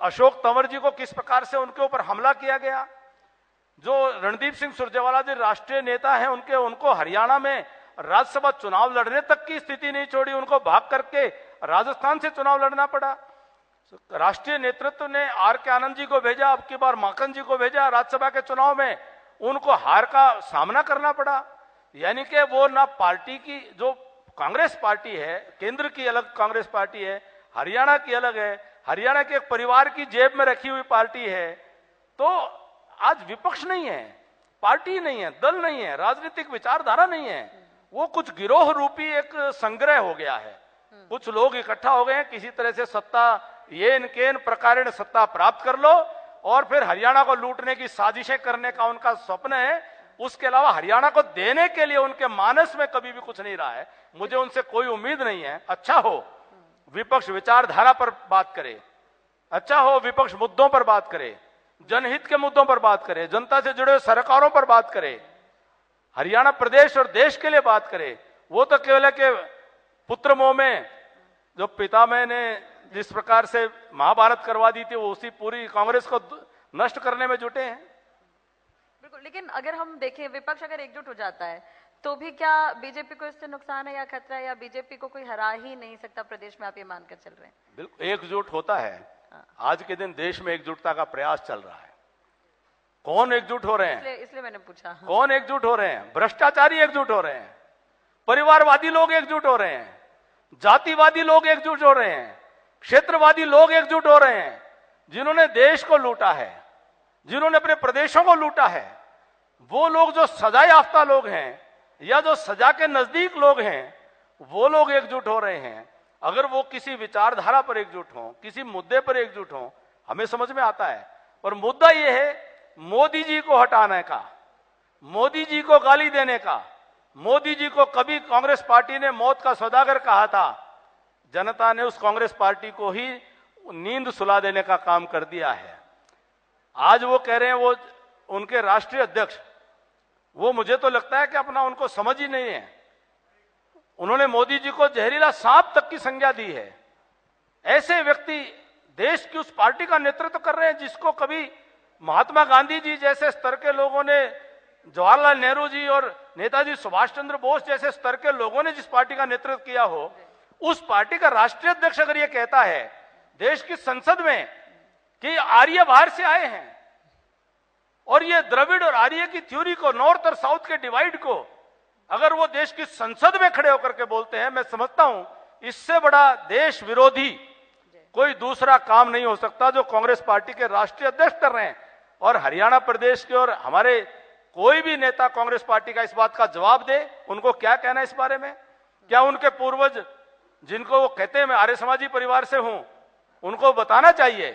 [SPEAKER 4] अशोक तंवर जी को किस प्रकार से उनके ऊपर हमला किया गया, जो रणदीप सिंह सुरजेवाला जी राष्ट्रीय नेता हैं उनको हरियाणा में राज्यसभा चुनाव लड़ने तक की स्थिति नहीं छोड़ी, उनको भाग करके राजस्थान से चुनाव लड़ना पड़ा। राष्ट्रीय नेतृत्व ने आर के आनंद जी को भेजा, अब की बार माखन जी को भेजा राज्यसभा के चुनाव में, उनको हार का सामना करना पड़ा। यानी कि वो ना पार्टी की, जो कांग्रेस पार्टी है केंद्र की अलग कांग्रेस पार्टी है, हरियाणा की अलग है, हरियाणा के एक परिवार की जेब में रखी हुई पार्टी है। तो आज विपक्ष नहीं है, पार्टी नहीं है, दल नहीं है, राजनीतिक विचारधारा नहीं है, वो कुछ गिरोह रूपी एक संग्रह हो गया है। कुछ लोग इकट्ठा हो गए हैं, किसी तरह से सत्ता येन केन प्रकारेण सत्ता प्राप्त कर लो और फिर हरियाणा को लूटने की साजिशें करने का उनका स्वप्न है। उसके अलावा हरियाणा को देने के लिए उनके मानस में कभी भी कुछ नहीं रहा है। मुझे उनसे कोई उम्मीद नहीं है। अच्छा हो विपक्ष विचारधारा पर बात करे, अच्छा हो विपक्ष मुद्दों पर बात करे, जनहित के मुद्दों पर बात करे, जनता से जुड़े सरकारों पर बात करे, हरियाणा प्रदेश और देश के लिए बात करे। वो तो केवल है कि पुत्र मोह में जो पितामह ने जिस प्रकार से महाभारत करवा दी थी, वो उसी पूरी कांग्रेस को नष्ट करने में जुटे हैं।
[SPEAKER 3] बिल्कुल, लेकिन अगर हम देखें विपक्ष अगर एकजुट हो जाता है तो भी क्या बीजेपी को इससे नुकसान है या खतरा है, या बीजेपी को कोई हरा ही नहीं सकता प्रदेश में, आप ये मानकर चल रहे हैं?
[SPEAKER 4] बिल्कुल एकजुट होता है। आज के दिन देश में एकजुटता का प्रयास चल रहा है। कौन एकजुट हो रहे हैं?
[SPEAKER 3] इसलिए मैंने पूछा।
[SPEAKER 4] कौन एकजुट हो रहे हैं? भ्रष्टाचारी एकजुट हो रहे हैं, परिवारवादी लोग एकजुट हो रहे हैं, जातिवादी लोग एकजुट हो रहे हैं, क्षेत्रवादी लोग एकजुट हो रहे हैं। जिन्होंने देश को लूटा है, जिन्होंने अपने प्रदेशों को लूटा है, वो लोग जो सजा याफ्ता लोग हैं या जो सजा के नजदीक लोग हैं, वो लोग एकजुट हो रहे हैं। अगर वो किसी विचारधारा पर एकजुट हों, किसी मुद्दे पर एकजुट हों, हमें समझ में आता है। और मुद्दा ये है मोदी जी को हटाने का, मोदी जी को गाली देने का। मोदी जी को कभी कांग्रेस पार्टी ने मौत का सौदागर कहा था, जनता ने उस कांग्रेस पार्टी को ही नींद सुला देने का काम कर दिया है। आज वो कह रहे हैं, वो उनके राष्ट्रीय अध्यक्ष, वो मुझे तो लगता है कि अपना उनको समझ ही नहीं है। उन्होंने मोदी जी को जहरीला सांप तक की संज्ञा दी है। ऐसे व्यक्ति देश की उस पार्टी का नेतृत्व कर रहे हैं जिसको कभी महात्मा गांधी जी जैसे स्तर के लोगों ने, जवाहरलाल नेहरू जी और नेताजी सुभाष चंद्र बोस जैसे स्तर के लोगों ने जिस पार्टी का नेतृत्व किया हो, उस पार्टी का राष्ट्रीय अध्यक्ष अगर ये कहता है देश की संसद में कि आर्य बाहर से आए हैं, और ये द्रविड़ और आर्य की थ्योरी को, नॉर्थ और साउथ के डिवाइड को अगर वो देश की संसद में खड़े होकर के बोलते हैं, मैं समझता हूं इससे बड़ा देश विरोधी कोई दूसरा काम नहीं हो सकता जो कांग्रेस पार्टी के राष्ट्रीय अध्यक्ष कर रहे हैं। और हरियाणा प्रदेश के और हमारे कोई भी नेता कांग्रेस पार्टी का इस बात का जवाब दे, उनको क्या कहना है इस बारे में? क्या उनके पूर्वज जिनको वो कहते हैं मैं आर्य समाजी परिवार से हूं, उनको बताना चाहिए,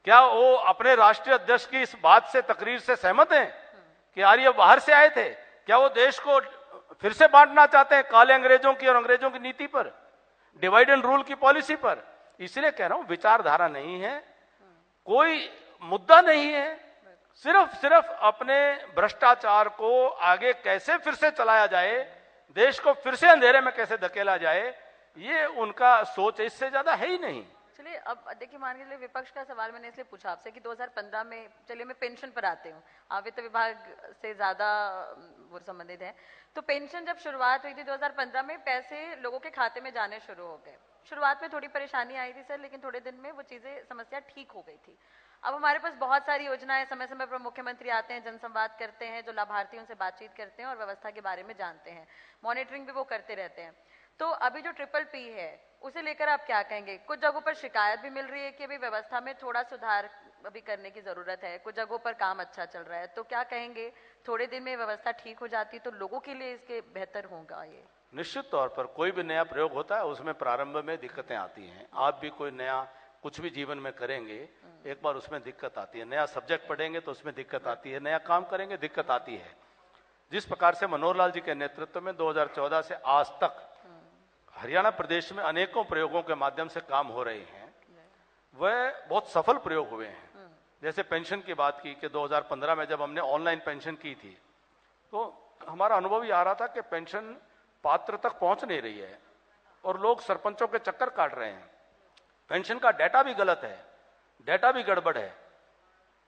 [SPEAKER 4] क्या वो अपने राष्ट्रीय अध्यक्ष की इस बात से, तकरीर से सहमत हैं कि आर्य बाहर से आए थे? क्या वो देश को फिर से बांटना चाहते हैं काले अंग्रेजों की और अंग्रेजों की नीति पर, डिवाइड एंड रूल की पॉलिसी पर? इसलिए कह रहा हूं विचारधारा नहीं है, कोई मुद्दा नहीं है, सिर्फ अपने भ्रष्टाचार को आगे कैसे फिर से चलाया जाए, देश को फिर से अंधेरे में कैसे धकेला जाए, ये उनका सोच है, इससे ज्यादा है ही नहीं।
[SPEAKER 3] चलिए अब देखिए, मान के लिए विपक्ष का सवाल मैंने इसलिए पूछा आपसे कि 2015 में, चलिए मैं पेंशन पर आती हूँ, आप वित्त विभाग से ज्यादा वो संबंधित है, तो पेंशन जब शुरुआत हुई थी 2015 में, पैसे लोगों के खाते में जाने शुरू हो गए। शुरुआत में थोड़ी परेशानी आई थी सर, लेकिन थोड़े दिन में वो चीजें, समस्या ठीक हो गई थी। अब हमारे पास बहुत सारी योजनाएं, समय समय पर मुख्यमंत्री आते हैं, जनसंवाद करते हैं, जो लाभार्थियों से बातचीत करते हैं और व्यवस्था के बारे में जानते हैं, मॉनिटरिंग भी वो करते रहते हैं। तो अभी जो ट्रिपल P है, उसे लेकर आप क्या कहेंगे? कुछ जगहों पर शिकायत भी मिल रही है कि अभी व्यवस्था में थोड़ा सुधार अभी करने की जरूरत है, कुछ जगहों पर काम अच्छा चल रहा है, तो क्या कहेंगे थोड़े दिन में व्यवस्था ठीक हो जाती तो लोगों के लिए इसके बेहतर होगा? ये
[SPEAKER 4] निश्चित तौर पर कोई भी नया प्रयोग होता है उसमें प्रारंभ में दिक्कतें आती हैं। आप भी कोई नया कुछ भी जीवन में करेंगे, एक बार उसमें दिक्कत आती है। नया सब्जेक्ट पढ़ेंगे तो उसमें दिक्कत आती है, नया काम करेंगे दिक्कत आती है। जिस प्रकार से मनोहर लाल जी के नेतृत्व में 2014 से आज तक हरियाणा प्रदेश में अनेकों प्रयोगों के माध्यम से काम हो रहे हैं, वह बहुत सफल प्रयोग हुए हैं। जैसे पेंशन की बात की कि 2015 में जब हमने ऑनलाइन पेंशन की थी तो हमारा अनुभव ये आ रहा था कि पेंशन पात्र तक पहुंच नहीं रही है और लोग सरपंचों के चक्कर काट रहे हैं। पेंशन का डेटा भी गलत है, डेटा भी गड़बड़ है,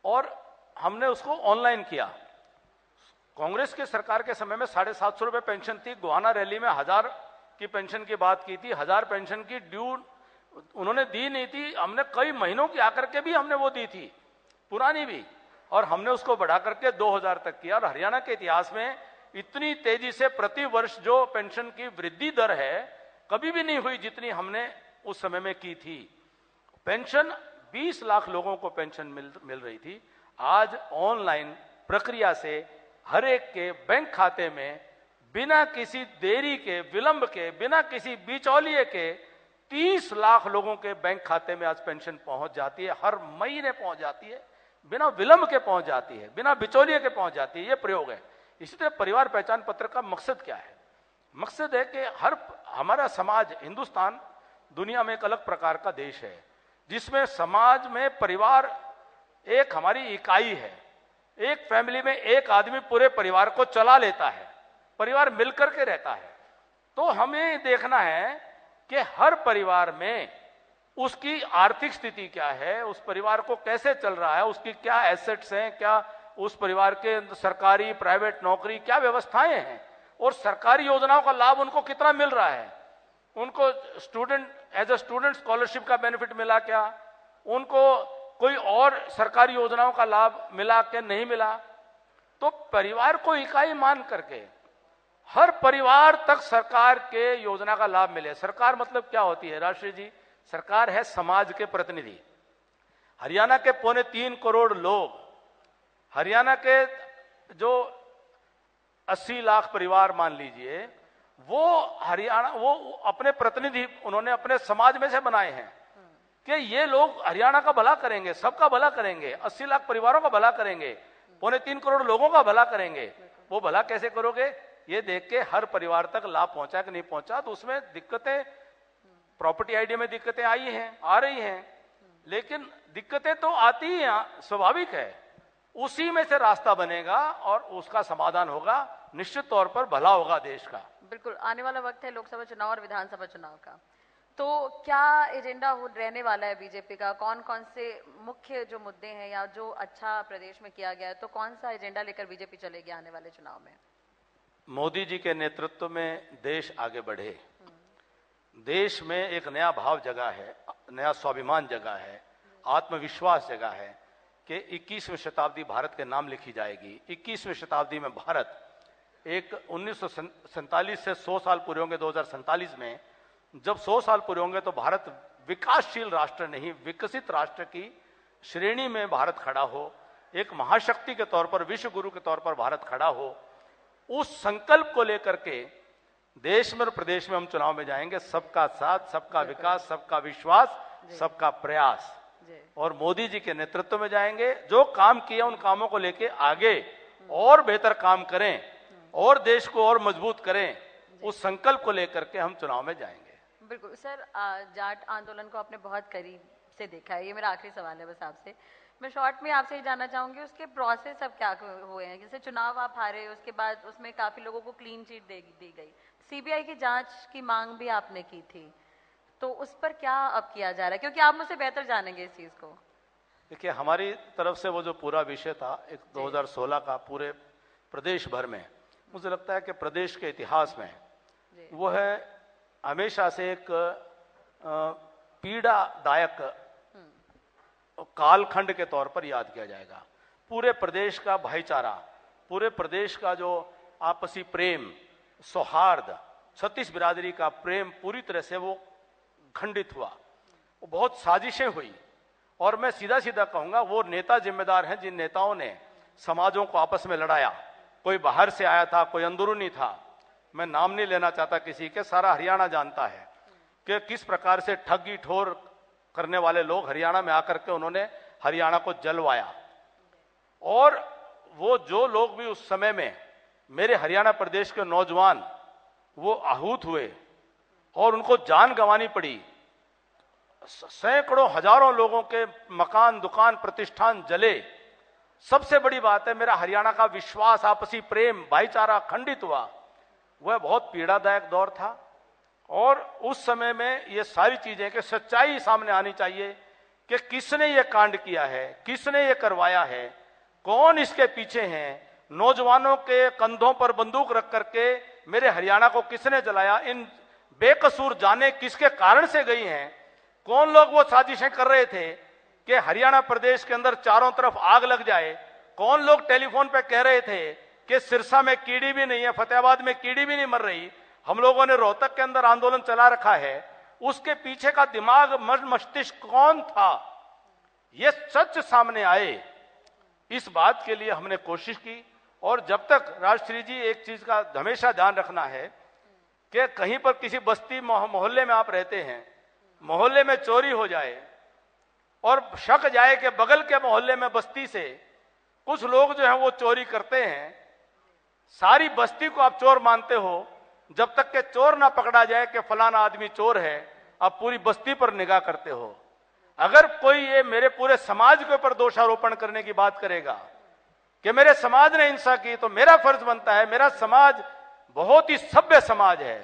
[SPEAKER 4] और हमने उसको ऑनलाइन किया। कांग्रेस की सरकार के समय में 750 रुपए पेंशन थी। गोहाना रैली में 1000 की पेंशन की बात की थी। 1000 पेंशन की ड्यू उन्होंने दी नहीं थी, हमने कई महीनों की आकर के भी हमने वो दी थी, पुरानी भी, और हमने उसको बढ़ा करके 2000 तक किया। और हरियाणा के इतिहास में इतनी तेजी से प्रति वर्ष जो पेंशन की वृद्धि दर है कभी भी नहीं हुई जितनी हमने उस समय में की थी। पेंशन 20 लाख लोगों को पेंशन मिल रही थी। आज ऑनलाइन प्रक्रिया से हर एक के बैंक खाते में बिना किसी देरी के, विलंब के, बिना किसी बिचौलिए के 30 लाख लोगों के बैंक खाते में आज पेंशन पहुंच जाती है। हर महीने पहुंच जाती है, बिना विलंब के पहुंच जाती है, बिना बिचौलिए के पहुंच जाती है। यह प्रयोग है। इसी तरह परिवार पहचान पत्र का मकसद क्या है? मकसद है कि हमारा समाज, हिंदुस्तान दुनिया में एक अलग प्रकार का देश है जिसमें समाज में परिवार एक हमारी इकाई है। एक फैमिली में एक आदमी पूरे परिवार को चला लेता है, परिवार मिलकर के रहता है। तो हमें देखना है कि हर परिवार में उसकी आर्थिक स्थिति क्या है, उस परिवार को कैसे चल रहा है, उसकी क्या एसेट्स हैं, क्या उस परिवार के सरकारी प्राइवेट नौकरी, क्या व्यवस्थाएं हैं, और सरकारी योजनाओं का लाभ उनको कितना मिल रहा है, उनको एज ए स्टूडेंट स्कॉलरशिप का बेनिफिट मिला क्या, उनको कोई और सरकारी योजनाओं का लाभ मिला क्या, नहीं मिला। तो परिवार को इकाई मान करके हर परिवार तक सरकार के योजना का लाभ मिले। सरकार मतलब क्या होती है राष्ट्रीय जी? सरकार है समाज के प्रतिनिधि। हरियाणा के 3.25 करोड़ लोग, हरियाणा के जो 80 लाख परिवार मान लीजिए, वो अपने प्रतिनिधि उन्होंने अपने समाज में से बनाए हैं कि ये लोग हरियाणा का भला करेंगे, सबका भला करेंगे, 80 लाख परिवारों का भला करेंगे, 3.25 करोड़ लोगों का भला करेंगे। वो भला कैसे करोगे? ये देख के हर परिवार तक लाभ पहुंचा कि नहीं पहुंचा। तो उसमें दिक्कतें, प्रॉपर्टी आईडी में दिक्कतें आई हैं, आ रही हैं, लेकिन दिक्कतें तो आती ही हैं, स्वाभाविक है। उसी में से रास्ता बनेगा और उसका समाधान होगा। निश्चित तौर पर भला होगा देश का।
[SPEAKER 3] बिल्कुल। आने वाला वक्त है लोकसभा चुनाव और विधानसभा चुनाव का, तो क्या एजेंडा रहने वाला है बीजेपी का? कौन कौन से मुख्य जो मुद्दे हैं या जो अच्छा प्रदेश में किया गया है, तो कौन सा एजेंडा लेकर बीजेपी चलेगी आने वाले चुनाव में?
[SPEAKER 4] मोदी जी के नेतृत्व में देश आगे बढ़े, देश में एक नया भाव जगा है, नया स्वाभिमान जगा है, आत्मविश्वास जगा है कि 21वीं शताब्दी भारत के नाम लिखी जाएगी। 21वीं शताब्दी में भारत एक 1947 से 100 साल पूरे होंगे 2047 में। जब 100 साल पूरे होंगे तो भारत विकासशील राष्ट्र नहीं, विकसित राष्ट्र की श्रेणी में भारत खड़ा हो, एक महाशक्ति के तौर पर, विश्व गुरु के तौर पर भारत खड़ा हो। उस संकल्प को लेकर के देश में और प्रदेश में हम चुनाव में जाएंगे। सबका साथ, सबका विकास, सबका विश्वास, सबका प्रयास, और मोदी जी के नेतृत्व में जाएंगे। जो काम किए उन कामों को लेके आगे और बेहतर काम करें और देश को और मजबूत करें, उस संकल्प को लेकर के हम चुनाव में जाएंगे।
[SPEAKER 3] बिल्कुल सर, जाट आंदोलन को आपने बहुत करीब से देखा है। ये मेरा आखिरी सवाल है बस आपसे। मैं शॉर्ट में आपसे ही जानना चाहूंगी उसके प्रोसेस अब क्या हुए हैं। जैसे चुनाव आप हारे, उसके बाद उसमें काफी लोगों को क्लीन चिट दी गई, सीबीआई की जांच की मांग भी आपने की थी, तो उस पर क्या अब किया जा रहा है? क्योंकि आप मुझसे बेहतर जानेंगे इस चीज को।
[SPEAKER 4] देखिए, हमारी तरफ से वो जो पूरा विषय था 2016 का पूरे प्रदेश भर में, मुझे लगता है कि प्रदेश के इतिहास में वो है हमेशा से एक पीड़ादायक कालखंड के तौर पर याद किया जाएगा। पूरे प्रदेश का भाईचारा, पूरे प्रदेश का जो आपसी प्रेम, सौहार्द, छत्तीस बिरादरी का प्रेम पूरी तरह से वो खंडित हुआ। वो बहुत साजिशें हुई और मैं सीधा सीधा कहूंगा वो नेता जिम्मेदार हैं जिन नेताओं ने समाजों को आपस में लड़ाया। कोई बाहर से आया था, कोई अंदरूनी था, मैं नाम नहीं लेना चाहता किसी के, सारा हरियाणा जानता है कि किस प्रकार से ठगी ठोर करने वाले लोग हरियाणा में आकर के उन्होंने हरियाणा को जलवाया। और वो जो लोग भी उस समय में मेरे हरियाणा प्रदेश के नौजवान वो आहूत हुए और उनको जान गंवानी पड़ी, सैकड़ों हजारों लोगों के मकान, दुकान, प्रतिष्ठान जले। सबसे बड़ी बात है मेरा हरियाणा का विश्वास, आपसी प्रेम, भाईचारा खंडित हुआ। वह बहुत पीड़ादायक दौर था। और उस समय में ये सारी चीजें कि सच्चाई सामने आनी चाहिए कि किसने ये कांड किया है, किसने ये करवाया है, कौन इसके पीछे हैं, नौजवानों के कंधों पर बंदूक रख करके मेरे हरियाणा को किसने जलाया, इन बेकसूर जाने किसके कारण से गई हैं, कौन लोग वो साजिशें कर रहे थे कि हरियाणा प्रदेश के अंदर चारों तरफ आग लग जाए, कौन लोग टेलीफोन पे कह रहे थे कि सिरसा में कीड़ी भी नहीं है, फतेहाबाद में कीड़ी भी नहीं मर रही, हम लोगों ने रोहतक के अंदर आंदोलन चला रखा है, उसके पीछे का दिमाग मस्तिष्क कौन था, ये सच सामने आए, इस बात के लिए हमने कोशिश की। और जब तक राजश्री जी एक चीज का हमेशा ध्यान रखना है कि कहीं पर किसी बस्ती मोहल्ले में आप रहते हैं, मोहल्ले में चोरी हो जाए और शक जाए कि बगल के मोहल्ले में बस्ती से कुछ लोग जो हैं वो चोरी करते हैं, सारी बस्ती को आप चोर मानते हो, जब तक के चोर ना पकड़ा जाए कि फलाना आदमी चोर है, आप पूरी बस्ती पर निगाह करते हो। अगर कोई ये मेरे पूरे समाज के ऊपर दोषारोपण करने की बात करेगा कि मेरे समाज ने हिंसा की, तो मेरा फर्ज बनता है, मेरा समाज बहुत ही सभ्य समाज है,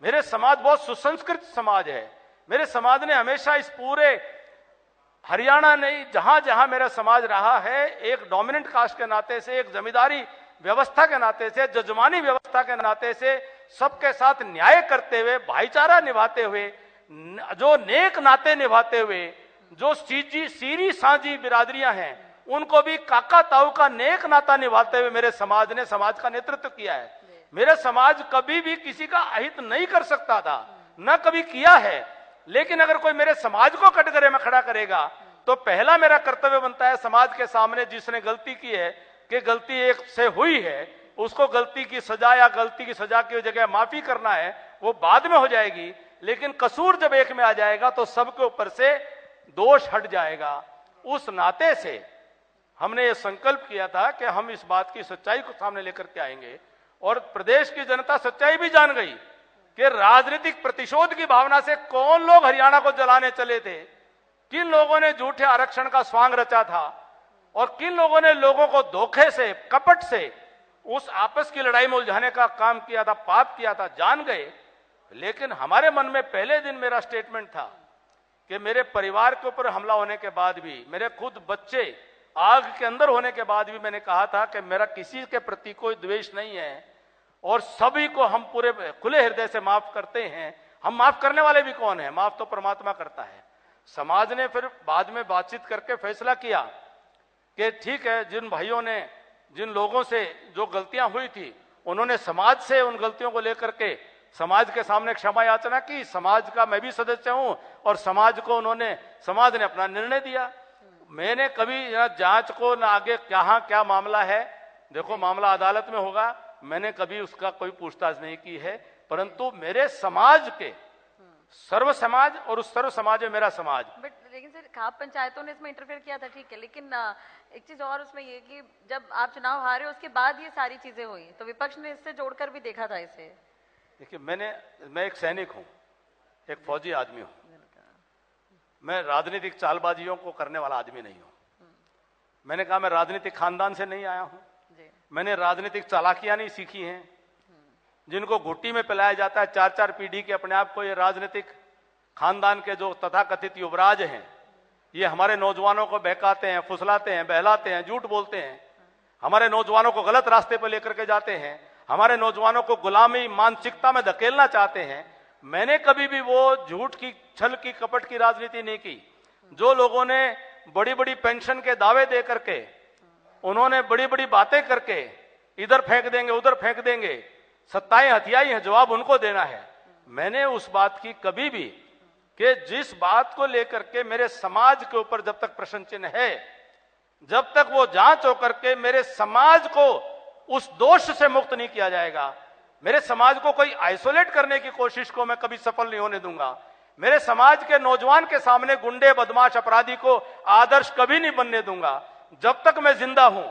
[SPEAKER 4] मेरे समाज बहुत सुसंस्कृत समाज है, मेरे समाज ने हमेशा इस पूरे हरियाणा नहीं जहां जहां मेरा समाज रहा है, एक डोमिनेंट कास्ट के नाते से, एक जमींदारी व्यवस्था के नाते से, जजमानी व्यवस्था के नाते से सबके साथ न्याय करते हुए, भाईचारा निभाते हुए, जो नेक नाते निभाते हुए, जो सीरी साझी बिरादरियां हैं उनको भी काका ताऊ का नेक नाता निभाते हुए मेरे समाज ने समाज का नेतृत्व किया है। मेरे समाज कभी भी किसी का अहित नहीं कर सकता था, न कभी किया है, लेकिन अगर कोई मेरे समाज को कटघरे में खड़ा करेगा तो पहला मेरा कर्तव्य बनता है समाज के सामने जिसने गलती की है कि गलती एक से हुई है, उसको गलती की सजा या गलती की सजा की जगह माफी करना है, वो बाद में हो जाएगी, लेकिन कसूर जब एक में आ जाएगा तो सबके ऊपर से दोष हट जाएगा। उस नाते से हमने ये संकल्प किया था कि हम इस बात की सच्चाई को सामने लेकर के आएंगे। और प्रदेश की जनता सच्चाई भी जान गई कि राजनीतिक प्रतिशोध की भावना से कौन लोग हरियाणा को जलाने चले थे, किन लोगों ने झूठे आरक्षण का स्वांग रचा था और किन लोगों ने लोगों को धोखे से, कपट से उस आपस की लड़ाई में उलझाने का काम किया था, पाप किया था, जान गए। लेकिन हमारे मन में पहले दिन मेरा स्टेटमेंट था कि मेरे परिवार के ऊपर हमला होने के बाद भी, मेरे खुद बच्चे आग के अंदर होने के बाद भी मैंने कहा था कि मेरा किसी के प्रति कोई द्वेष नहीं है और सभी को हम पूरे खुले हृदय से माफ करते हैं। हम माफ करने वाले भी कौन है, माफ तो परमात्मा करता है। समाज ने फिर बाद में बातचीत करके फैसला किया कि ठीक है, जिन भाइयों ने, जिन लोगों से जो गलतियां हुई थी, उन्होंने समाज से उन गलतियों को लेकर के समाज के सामने क्षमा याचना की। समाज का मैं भी सदस्य हूं और समाज ने अपना निर्णय दिया। मैंने कभी जांच को ना आगे क्या मामला है, देखो मामला अदालत में होगा, मैंने कभी उसका कोई पूछताछ नहीं की है, परंतु मेरे समाज के सर्व समाज और उस सर्व समाज में मेरा समाज।
[SPEAKER 3] लेकिन सर खाप पंचायतों ने इसमें इंटरफेयर किया था, ठीक है, लेकिन एक चीज और उसमें ये कि जब आप चुनाव हारे उसके बाद ये सारी चीजें हुई तो विपक्ष ने इससे जोड़कर भी देखा था इसे।
[SPEAKER 4] देखिए, मैं एक सैनिक हूं, एक फौजी आदमी हूं, मैं राजनीतिक चालबाजियों को करने वाला आदमी नहीं हूं। मैंने कहा मैं राजनीतिक खानदान से नहीं आया हूं, मैंने राजनीतिक चालाकियां नहीं सीखी हैं जिनको घुट्टी में पिलाया जाता है 4-4 पीढ़ी के अपने आप को। ये राजनीतिक खानदान के जो तथाकथित युवराज हैं, ये हमारे नौजवानों को बहकाते हैं, फुसलाते हैं, बहलाते हैं, झूठ बोलते हैं, हमारे नौजवानों को गलत रास्ते पर लेकर के जाते हैं, हमारे नौजवानों को गुलामी मानसिकता में धकेलना चाहते हैं। मैंने कभी भी वो झूठ की, छल की, कपट की राजनीति नहीं की। जो लोगों ने बड़ी बड़ी पेंशन के दावे दे करके, उन्होंने बड़ी बड़ी बातें करके इधर फेंक देंगे उधर फेंक देंगे, सत्ताएं हथियाई हैं, जवाब उनको देना है। मैंने उस बात की कभी भी कि जिस बात को लेकर के मेरे समाज के ऊपर जब तक प्रश्न चिन्ह है, जब तक वो जांच होकर के मेरे समाज को उस दोष से मुक्त नहीं किया जाएगा, मेरे समाज को कोई आइसोलेट करने की कोशिश को मैं कभी सफल नहीं होने दूंगा। मेरे समाज के नौजवान के सामने गुंडे, बदमाश, अपराधी को आदर्श कभी नहीं बनने दूंगा। जब तक मैं जिंदा हूं,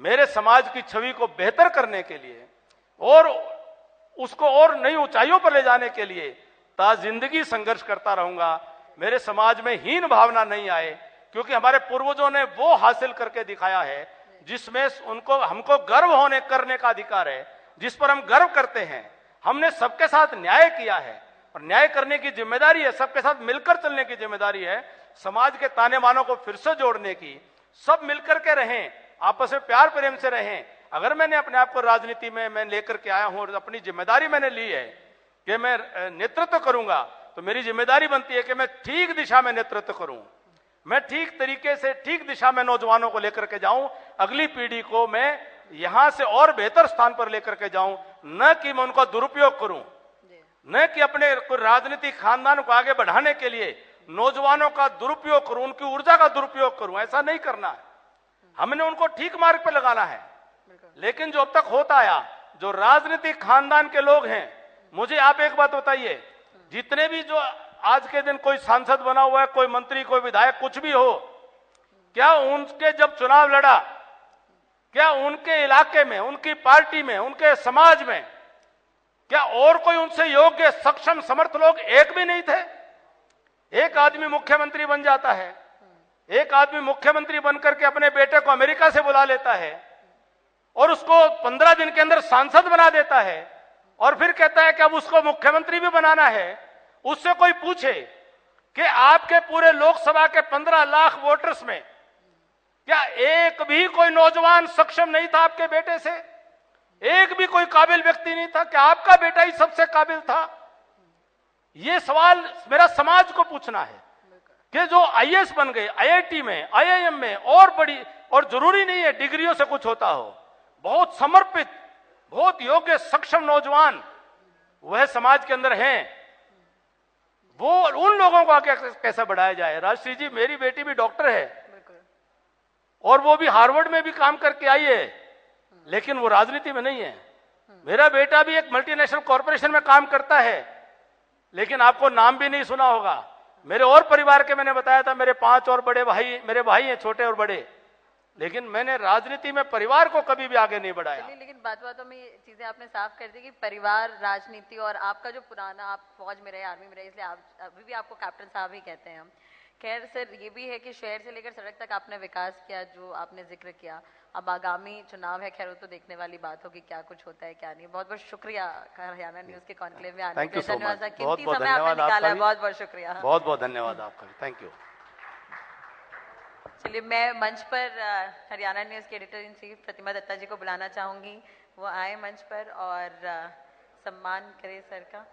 [SPEAKER 4] मेरे समाज की छवि को बेहतर करने के लिए और उसको और नई ऊंचाइयों पर ले जाने के लिए जिंदगी संघर्ष करता रहूंगा। मेरे समाज में हीन भावना नहीं आए, क्योंकि हमारे पूर्वजों ने वो हासिल करके दिखाया है जिसमें हमको गर्व होने करने का अधिकार है, जिस पर हम गर्व करते हैं। हमने सबके साथ न्याय किया है और न्याय करने की जिम्मेदारी है, सबके साथ मिलकर चलने की जिम्मेदारी है, समाज के ताने बानों को फिर से जोड़ने की। सब मिलकर के रहें, आपस में प्यार प्रेम से रहें। अगर मैंने अपने आप को राजनीति में मैं लेकर के आया हूं और अपनी जिम्मेदारी मैंने ली है कि मैं नेतृत्व करूंगा, तो मेरी जिम्मेदारी बनती है कि मैं ठीक दिशा में नेतृत्व करूं, मैं ठीक तरीके से ठीक दिशा में नौजवानों को लेकर के जाऊं, अगली पीढ़ी को मैं यहां से और बेहतर स्थान पर लेकर के जाऊं, न कि मैं उनका दुरुपयोग करूं, न कि अपने राजनीतिक खानदान को आगे बढ़ाने के लिए नौजवानों का दुरुपयोग करूं, उनकी ऊर्जा का दुरुपयोग करूं। ऐसा नहीं करना है, हमने उनको ठीक मार्ग पर लगाना है। लेकिन जो अब तक होता आया, जो राजनीतिक खानदान के लोग हैं, मुझे आप एक बात बताइए, जितने भी जो आज के दिन कोई सांसद बना हुआ है, कोई मंत्री, कोई विधायक, कुछ भी हो, क्या उनके जब चुनाव लड़ा, क्या उनके इलाके में, उनकी पार्टी में, उनके समाज में क्या और कोई उनसे योग्य, सक्षम, समर्थ लोग एक भी नहीं थे? एक आदमी मुख्यमंत्री बन जाता है, एक आदमी मुख्यमंत्री बनकर के अपने बेटे को अमेरिका से बुला लेता है और उसको 15 दिन के अंदर सांसद बना देता है और फिर कहता है कि अब उसको मुख्यमंत्री भी बनाना है। उससे कोई पूछे कि आपके पूरे लोकसभा के 15 लाख वोटर्स में क्या एक भी कोई नौजवान सक्षम नहीं था आपके बेटे से? एक भी कोई काबिल व्यक्ति नहीं था? क्या आपका बेटा ही सबसे काबिल था? यह सवाल मेरा समाज को पूछना है कि जो आईएएस बन गए, आईआईटी में, आईआईएम में, और बड़ी, और जरूरी नहीं है डिग्रियों से कुछ होता हो, बहुत समर्पित, बहुत योग्य, सक्षम नौजवान वह समाज के अंदर हैं, वो उन लोगों को आगे कैसे बढ़ाया जाए? राजश्री जी, मेरी बेटी भी डॉक्टर है और वो भी हार्वर्ड में भी काम करके आई है, लेकिन वो राजनीति में नहीं है। मेरा बेटा भी एक मल्टीनेशनल कॉर्पोरेशन में काम करता है, लेकिन आपको नाम भी नहीं सुना होगा। मेरे और परिवार के, मैंने बताया था, मेरे 5 और बड़े भाई, मेरे भाई हैं छोटे और बड़े, लेकिन मैंने राजनीति में परिवार को कभी भी आगे नहीं बढ़ाया।
[SPEAKER 3] लेकिन बातों में ये चीजें आपने साफ कर दी कि परिवार, राजनीति और आपका जो पुराना, आप फौज में रहे, आर्मी में रहे, इसलिए आप अभी भी आपको कैप्टन साहब ही कहते हैं हम। खैर सर, ये भी है कि शहर से लेकर सड़क तक आपने विकास किया, जो आपने जिक्र किया। अब आगामी चुनाव है, खैर वो तो देखने वाली बात होगी क्या कुछ होता है क्या नहीं। बहुत बहुत शुक्रिया हरियाणा न्यूज के कॉन्क्लेव में आने के लिए, धन्यवाद, कीमती समय आपने निकाला है, बहुत बहुत शुक्रिया।
[SPEAKER 4] बहुत बहुत धन्यवाद आपका, थैंक यू।
[SPEAKER 3] चलिए, मैं मंच पर हरियाणा न्यूज के एडिटर इन चीफ प्रतिमा दत्ता जी को बुलाना चाहूंगी, वो आए मंच पर और सम्मान करें सर का।